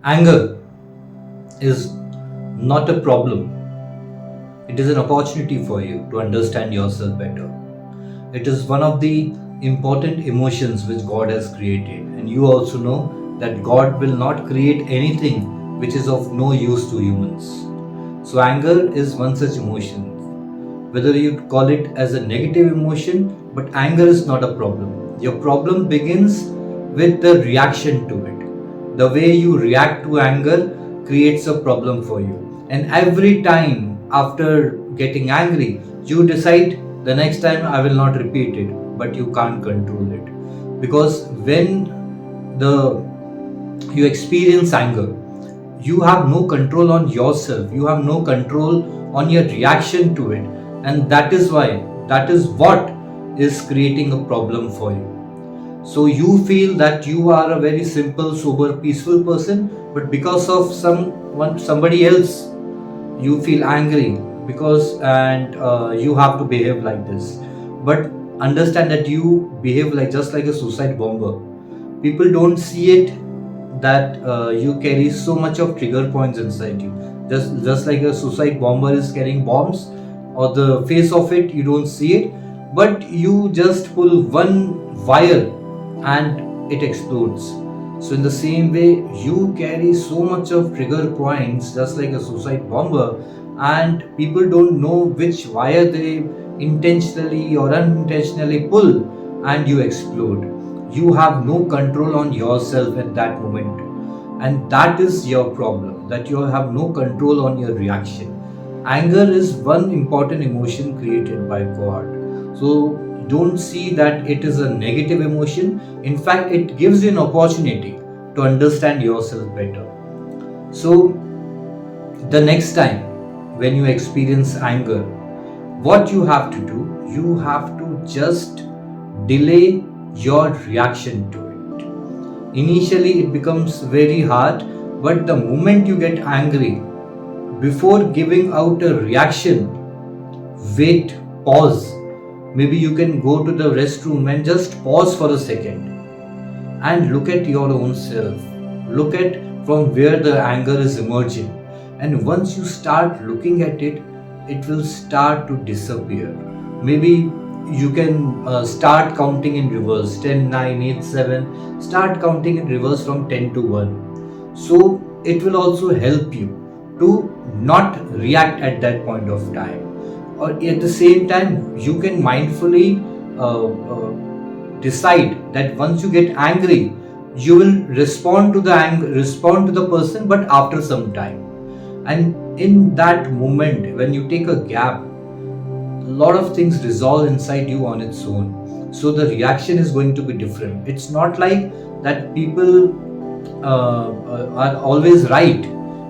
Anger is not a problem, it is an opportunity for you to understand yourself better. It is one of the important emotions which God has created, and you also know that God will not create anything which is of no use to humans. So, anger is one such emotion. Whether you call it as a negative emotion, but anger is not a problem. Your problem begins with the reaction to it. The way you react to anger creates a problem for you. And every time after getting angry, you decide the next time I will not repeat it, but you can't control it. Because when the you experience anger, you have no control on yourself, you have no control on your reaction to it, and that is what is creating a problem for you. So you feel that you are a very simple, sober, peaceful person, but because of somebody else, you feel angry because and you have to behave like this. But understand that you behave like just like a suicide bomber. People don't see it that you carry so much of trigger points inside you, just like a suicide bomber is carrying bombs, or the face of it you don't see it, but you just pull one wire and it explodes. So in the same way, you carry so much of trigger points just like a suicide bomber, and people don't know which wire they intentionally or unintentionally pull, and you explode. You have no control on yourself at that moment, and that is your problem, that you have no control on your reaction. Anger is one important emotion created by God. So don't see that it is a negative emotion. In fact, it gives you an opportunity to understand yourself better. So the next time when you experience anger, what you have to do, you have to just delay your reaction to it. Initially it becomes very hard, but the moment you get angry, before giving out a reaction, wait, pause. Maybe you can go to the restroom and just pause for a second and look at your own self. Look at from where the anger is emerging. And once you start looking at it, it will start to disappear. Maybe you can start counting in reverse 10, 9, 8, 7. Start counting in reverse from 10 to 1. So it will also help you to not react at that point of time. Or at the same time, you can mindfully decide that once you get angry, you will respond to the anger, respond to the person, but after some time. And in that moment, when you take a gap, a lot of things resolve inside you on its own. So the reaction is going to be different. It's not like that people are always right.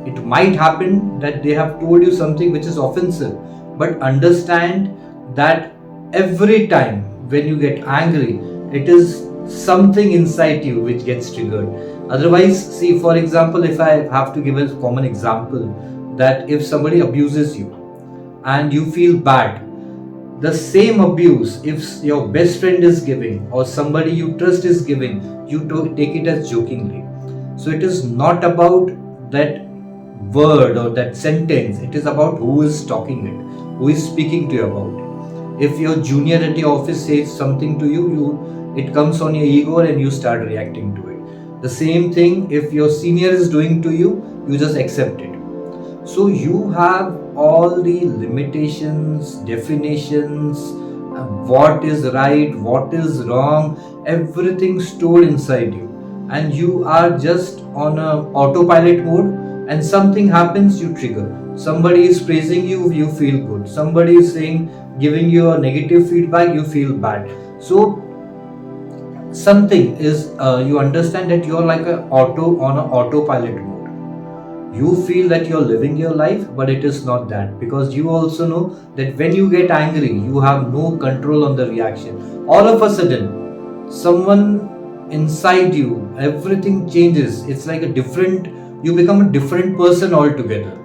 It might happen that they have told you something which is offensive, but understand that every time when you get angry, it is something inside you which gets triggered. Otherwise, see, for example, if I have to give a common example, that if somebody abuses you and you feel bad, the same abuse, if your best friend is giving or somebody you trust is giving, you take it as jokingly. So it is not about that word or that sentence, it is about who is talking it, who is speaking to you about it. If your junior at your office says something to you, it comes on your ego and you start reacting to it. The same thing, if your senior is doing to you, you just accept it. So you have all the limitations, definitions, what is right, what is wrong, everything stored inside you, and you are just on a autopilot mode, and something happens, you trigger. Somebody is praising you, you feel good. Somebody is saying, giving you a negative feedback, you feel bad. So something is you understand that you're like a auto on an autopilot mode. You feel that you're living your life, but it is not that, because you also know that when you get angry, you have no control on the reaction. All of a sudden, someone inside you, everything changes. It's like a different, you become a different person altogether.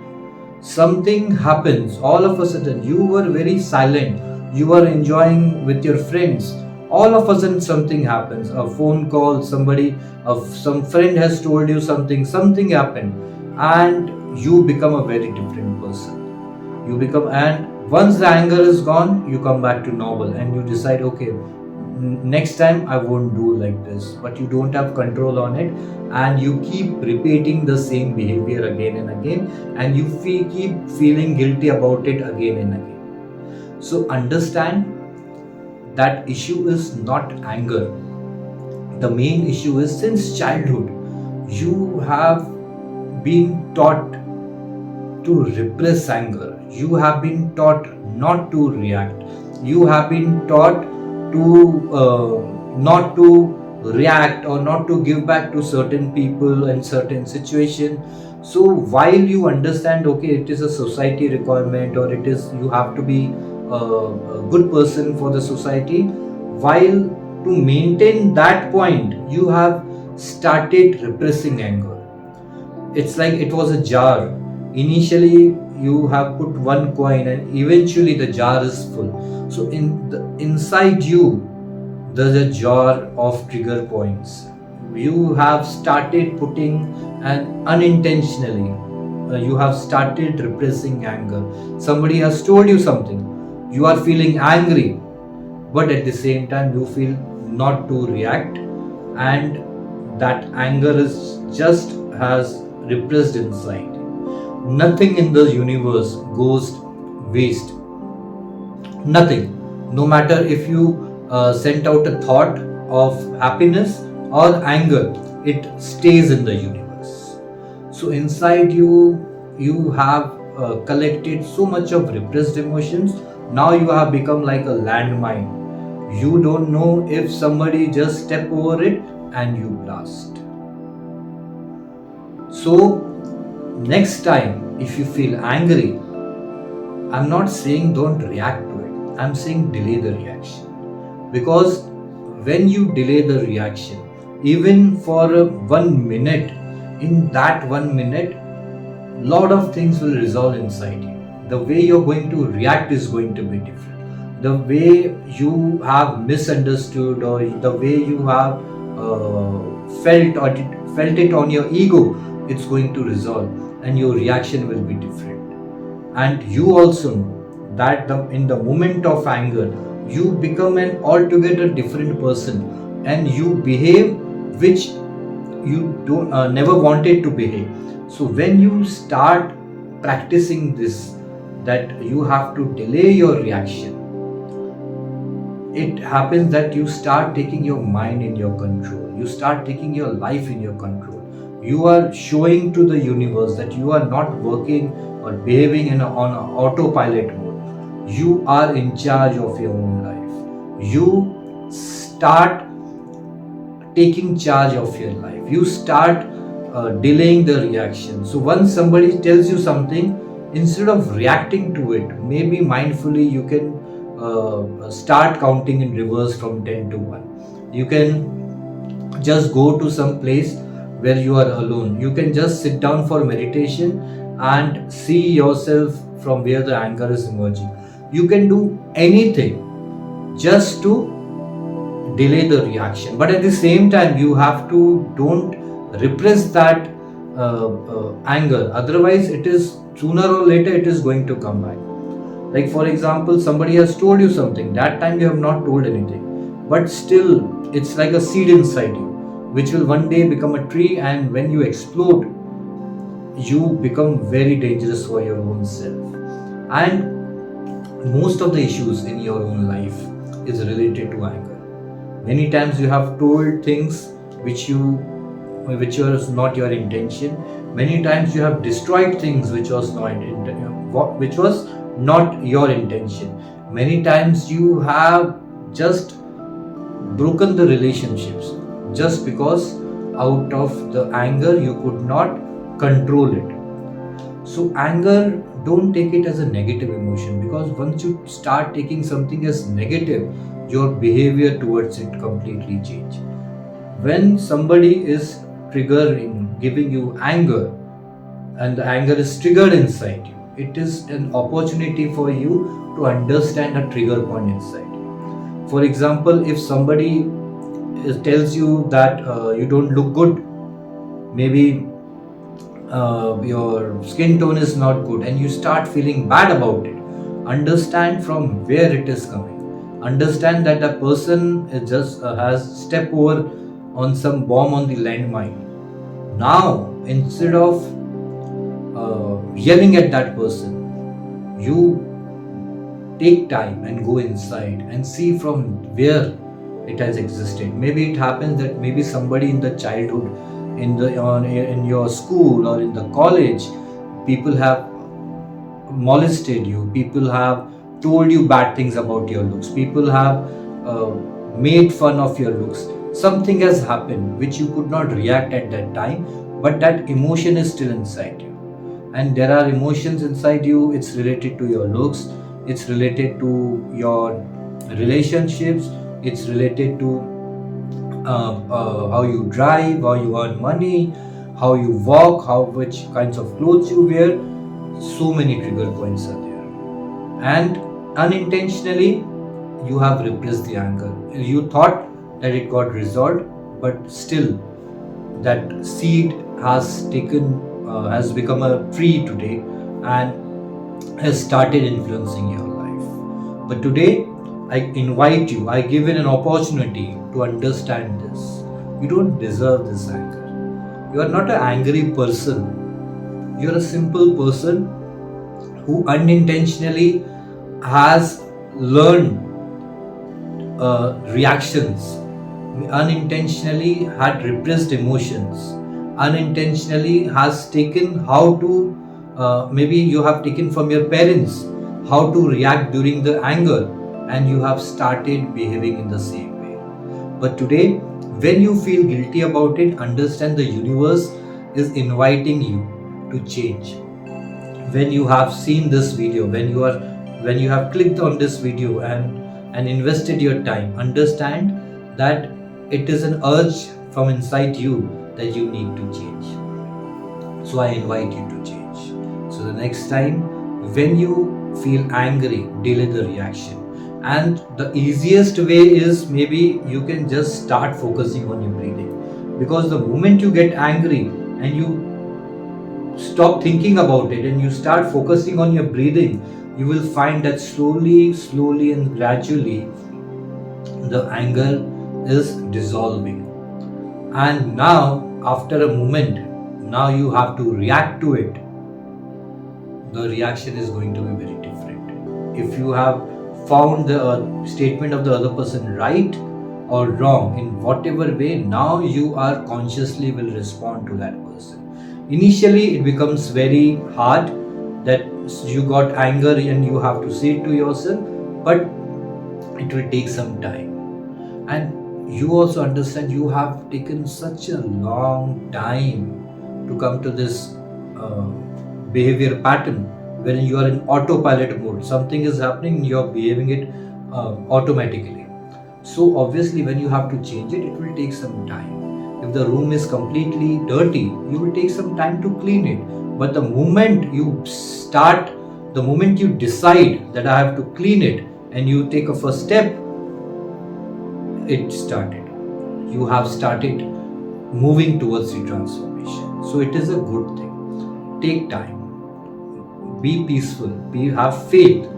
Something happens, all of a sudden, you were very silent, you were enjoying with your friends, All of a sudden something happens, a phone call, somebody, some friend has told you something happened, and you become a very different person. You become, and once the anger is gone, you come back to normal and you decide, okay, next time I won't do like this. But you don't have control on it, and you keep repeating the same behavior again and again, and you keep feeling guilty about it again and again. So understand that issue is not anger. The main issue is, since childhood you have been taught to repress anger. You have been taught not to react. You have been taught to not to react or not to give back to certain people and certain situation. So while you understand, okay, it is a society requirement, or it is, you have to be a good person for the society, while to maintain that point you have started repressing anger. It's like it was a jar. Initially, you have put one coin, and eventually the jar is full. So inside you, there's a jar of trigger points. You have started putting, and unintentionally, you have started repressing anger. Somebody has told you something. You are feeling angry, but at the same time you feel not to react, and that anger is just has repressed inside. Nothing in the universe goes waste. Nothing. No matter if you sent out a thought of happiness or anger, it stays in the universe. So inside you, you have collected so much of repressed emotions. Now you have become like a landmine. You don't know if somebody just step over it and you blast. So next time if you feel angry, I'm not saying don't react to it. I'm saying delay the reaction. Because when you delay the reaction, even for 1 minute, in that 1 minute, lot of things will resolve inside you. The way you're going to react is going to be different. The way you have misunderstood, or the way you have felt it on your ego, it's going to resolve, and your reaction will be different. And you also know that in the moment of anger, you become an altogether different person, and you behave which you don't never wanted to behave. So when you start practicing this, that you have to delay your reaction, it happens that you start taking your mind in your control. You start taking your life in your control. You are showing to the universe that you are not working or behaving on an autopilot mode. You are in charge of your own life. You start taking charge of your life. You start delaying the reaction. So once somebody tells you something, instead of reacting to it, maybe mindfully you can start counting in reverse from 10 to 1. You can just go to some place where you are alone. You can just sit down for meditation and see yourself from where the anger is emerging. You can do anything just to delay the reaction, but at the same time you have to don't repress that anger. Otherwise, it is sooner or later it is going to come back. Like for example, somebody has told you something, that time you have not told anything, but still it's like a seed inside you which will one day become a tree, and when you explode, you become very dangerous for your own self. And most of the issues in your own life is related to anger. Many times you have told things which was not your intention. Many times you have destroyed things which was not your intention. Many times you have just broken the relationships just because out of the anger you could not control it. So anger, don't take it as a negative emotion, because once you start taking something as negative, your behavior towards it completely change. When somebody is triggering, giving you anger, and the anger is triggered inside you, it is an opportunity for you to understand a trigger point inside you. For example, if somebody tells you that you don't look good, maybe your skin tone is not good, and you start feeling bad about it, understand from where it is coming. Understand that a person is just has stepped over on some bomb on the landmine. Now, instead of yelling at that person, you take time and go inside and see from where it has existed. Maybe it happens that maybe somebody in the childhood, in your school or in the college, people have molested you, people have told you bad things about your looks, people have uh, made fun of your looks. Something has happened which you could not react at that time, but that emotion is still inside you. And there are emotions inside you, it's related to your looks, it's related to your relationships, it's related to how you drive, how you earn money, how you walk, how which kinds of clothes you wear. So many trigger points are there, and unintentionally you have repressed the anger. You thought that it got resolved, but still that seed has become a tree today and has started influencing your life. But today I invite you, I give you an opportunity to understand this. You don't deserve this anger. You are not an angry person. You're a simple person who unintentionally has learned reactions, unintentionally had repressed emotions, unintentionally has taken how to, maybe you have taken from your parents how to react during the anger, and you have started behaving in the same way. But today, when you feel guilty about it, understand the universe is inviting you to change. When you have seen this video, when you have clicked on this video and invested your time, understand that it is an urge from inside you that you need to change. So I invite you to change. So the next time when you feel angry, delay the reaction. And the easiest way is, maybe you can just start focusing on your breathing, because the moment you get angry and you stop thinking about it and you start focusing on your breathing, you will find that slowly and gradually the anger is dissolving. And now, after a moment, now you have to react to it. The reaction is going to be very different. If you have found the statement of the other person right or wrong in whatever way, now you are consciously will respond to that person. Initially it becomes very hard, that you got anger and you have to say it to yourself, but it will take some time. And you also understand you have taken such a long time to come to this uh, behavior pattern wherein you are in autopilot mode. Something is happening, you are behaving it automatically. So obviously when you have to change it, it will take some time. If the room is completely dirty, you will take some time to clean it. But the moment you decide that I have to clean it, and you take a first step, it started. You have started moving towards the transformation. So it is a good thing. Take time. Be peaceful. Have faith.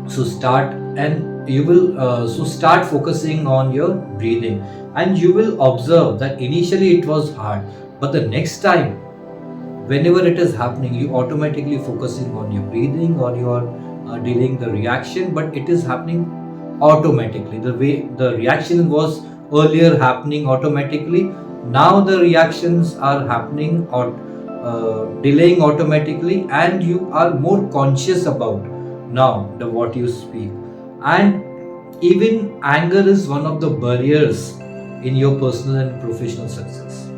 So start focusing on your breathing, and you will observe that initially it was hard, but the next time whenever it is happening, you automatically focusing on your breathing, or you are delaying the reaction, but it is happening automatically. The way the reaction was earlier happening automatically, now the reactions are happening or delaying automatically, and you are more conscious about now the what you speak. And even anger is one of the barriers in your personal and professional success.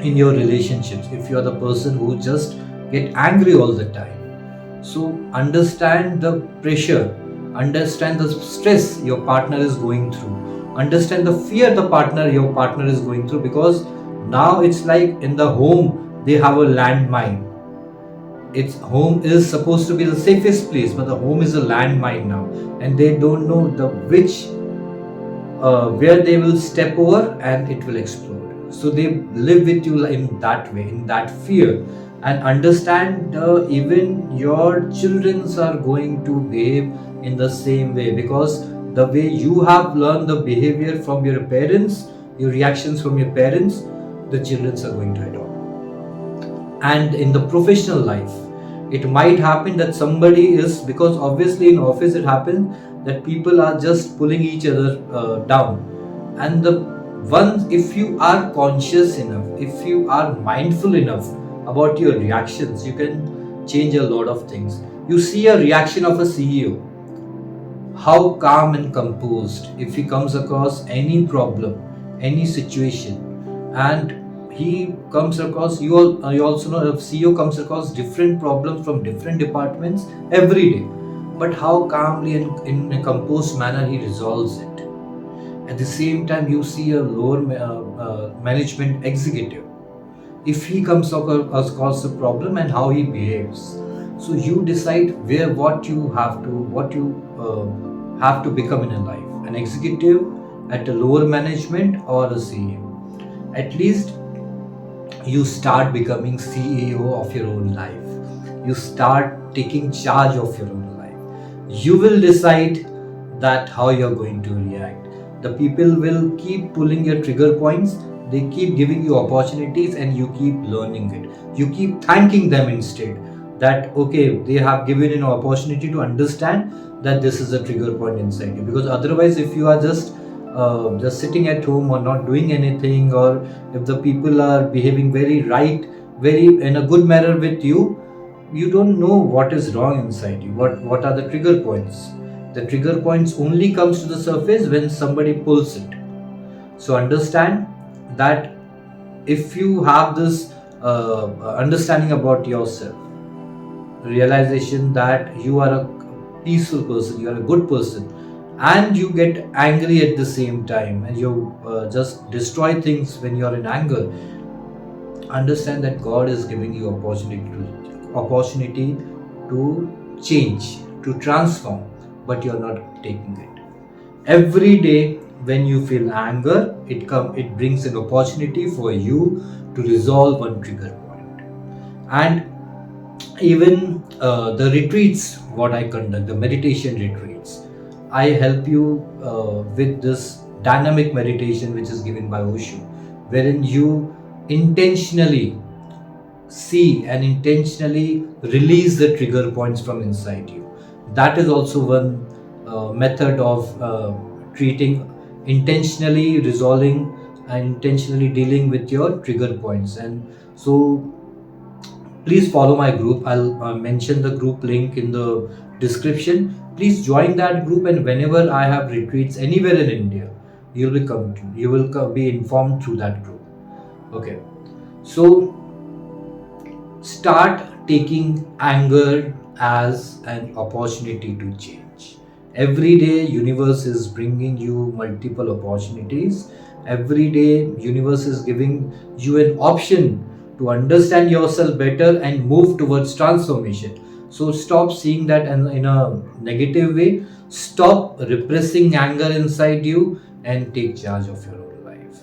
In your relationships, if you are the person who just get angry all the time, so understand the pressure, understand the stress your partner is going through, understand the fear your partner is going through, because now it's like in the home they have a landmine. Its home is supposed to be the safest place, but the home is a landmine now, and they don't know the which where they will step over and it will explode. So they live with you in that way, in that fear, and understand even your childrens are going to behave in the same way, because the way you have learned the behavior from your parents, your reactions from your parents, the childrens are going to adopt. And in the professional life, it might happen that somebody is, because obviously in office it happens that people are just pulling each other down, and the one, if you are conscious enough, if you are mindful enough about your reactions, you can change a lot of things. You see a reaction of a CEO, how calm and composed if he comes across any problem, any situation, and he comes across, you also know if CEO comes across different problems from different departments every day, but how calmly and in a composed manner he resolves it. At the same time, you see a lower management executive, if he comes across a problem and how he behaves. So you decide where what you have to become in a life, an executive at a lower management or a CEO. At least you start becoming CEO of your own life. You start taking charge of your own life. You will decide that how you're going to react. The people will keep pulling your trigger points. They keep giving you opportunities and you keep learning it. You keep thanking them instead. That okay, they have given you an opportunity to understand that this is a trigger point inside you. Because otherwise, if you are just sitting at home or not doing anything, or if the people are behaving very right, very in a good manner with you, you don't know what is wrong inside you, what are the trigger points. The trigger points only comes to the surface when somebody pulls it. So understand that if you have this understanding about yourself, realization that you are a peaceful person, you are a good person, and you get angry at the same time, and you just destroy things when you are in anger, understand that God is giving you opportunity to change, to transform, but you are not taking it. Every day when you feel anger, it brings an opportunity for you to resolve one trigger point. And even the retreats what I conduct, the meditation retreats, I help you with this dynamic meditation which is given by Osho, wherein you intentionally see and intentionally release the trigger points from inside you. That is also one method of treating, intentionally resolving and intentionally dealing with your trigger points. And so please follow my group. I'll mention the group link in the description. Please join that group, and whenever I have retreats anywhere in India, you will be informed through that group. Okay, so start taking anger as an opportunity to change. Every day universe is bringing you multiple opportunities. Every day universe is giving you an option to understand yourself better and move towards transformation. So stop seeing that in a negative way. Stop repressing anger inside you and take charge of your own life.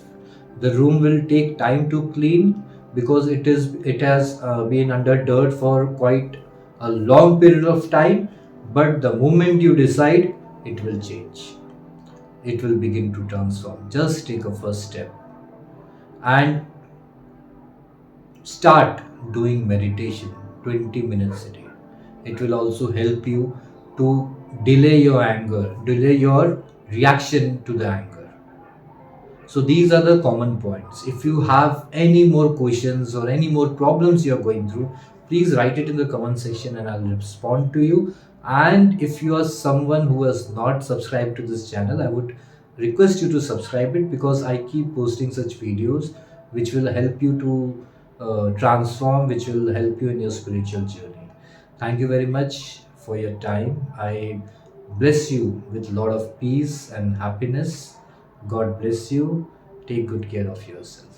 The room will take time to clean, because it has been under dirt for quite a long period of time, but the moment you decide, it will change, it will begin to transform. Just take a first step and start doing meditation 20 minutes a day. It will also help you to delay your anger, delay your reaction to the anger. So these are the common points. If you have any more questions or any more problems you're going through, please write it in the comment section and I'll respond to you. And if you are someone who has not subscribed to this channel, I would request you to subscribe it, because I keep posting such videos which will help you to transform, which will help you in your spiritual journey. Thank you very much for your time. I bless you with a lot of peace and happiness. God bless you. Take good care of yourself.